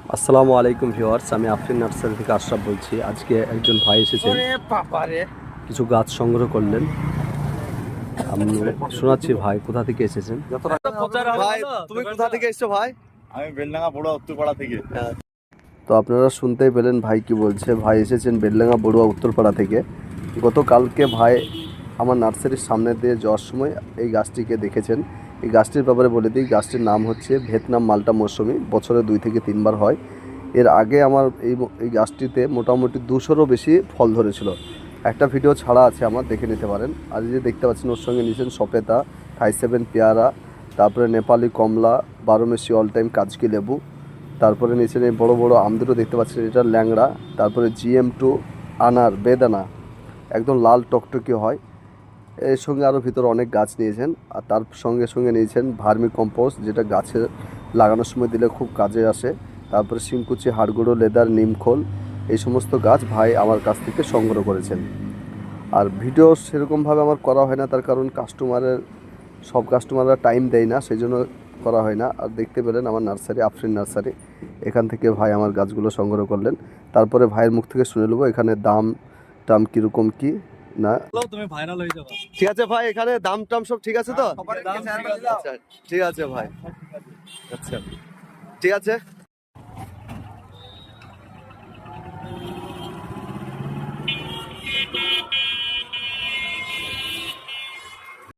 আসসালামু আলাইকুম ভিউয়ার্স, আমি আফরিন নার্সারি থেকে আশরাফ বলছি। আজকে একজন ভাই এসেছেন, কিছু গাছ সংগ্রহ করলেন। আমি শোনাচ্ছি ভাই কোথা থেকে এসেছেন। ভাই তুমি কোথা থেকে এসেছো ভাই? আমি বেলডাঙ্গা বড়ুয়া উত্তরপাড়া থেকে। তো আপনারা শুনতেই পেলেন ভাই কি বলছে। ভাই এসেছেন বেলডাঙ্গা বড়ুয়া উত্তরপাড়া থেকে। গতকালকে ভাই আমার নার্সারির সামনে দিয়ে যাওয়ার সময় এই গাছটিকে দেখেছেন। এই গাছটির ব্যাপারে বলে দিই, গাছটির নাম হচ্ছে ভিয়েতনাম মাল্টা মৌসুমি। বছরে 2 থেকে 3 বার হয়। এর আগে আমার এই গাছটিতে মোটামুটি 200-রও বেশি ফল ধরেছিল। একটা ভিডিও ছাড়া আছে আমার, দেখে নিতে পারেন। আর যে দেখতে পাচ্ছেন ওর সঙ্গে নিয়েছেন সপেতা, থাই7 পেয়ারা, তারপরে নেপালি কমলা, 12 মেশি অল টাইম কাজকি লেবু, তারপরে নিচের এই বড় বড় আম দুটো দেখতে পাচ্ছেন, এটা ল্যাংড়া। তারপরে GM2 আনার বেদানা, একদম লাল টকটকি হয়। এর সঙ্গে আরও ভিতরে অনেক গাছ নিয়েছেন। আর তার সঙ্গে সঙ্গে নিয়েছেন ভার্মি কম্পোস্ট, যেটা গাছে লাগানোর সময় দিলে খুব কাজে আসে। তারপরে শিমকুচি, হাড়গুঁড়ো, লেদার, নিমখোল, এই সমস্ত গাছ ভাই আমার কাছ থেকে সংগ্রহ করেছেন। আর ভিডিও সেরকমভাবে আমার করা হয় না, তার কারণ সব কাস্টমাররা টাইম দেয় না, সেই জন্য করা হয় না। আর দেখতে পেলেন আমার নার্সারি, আফরিন নার্সারি, এখান থেকে ভাই আমার গাছগুলো সংগ্রহ করলেন। তারপরে ভাইয়ের মুখ থেকে শুনে নেবো এখানে দাম কীরকম কি না। তুমি ভাইরাল হয়ে যাবে। ঠিক আছে ভাই, এখানে দাম টাম সব ঠিক আছে তো? দাম ঠিক আছে। আচ্ছা ঠিক আছে ভাই, আচ্ছা ঠিক আছে।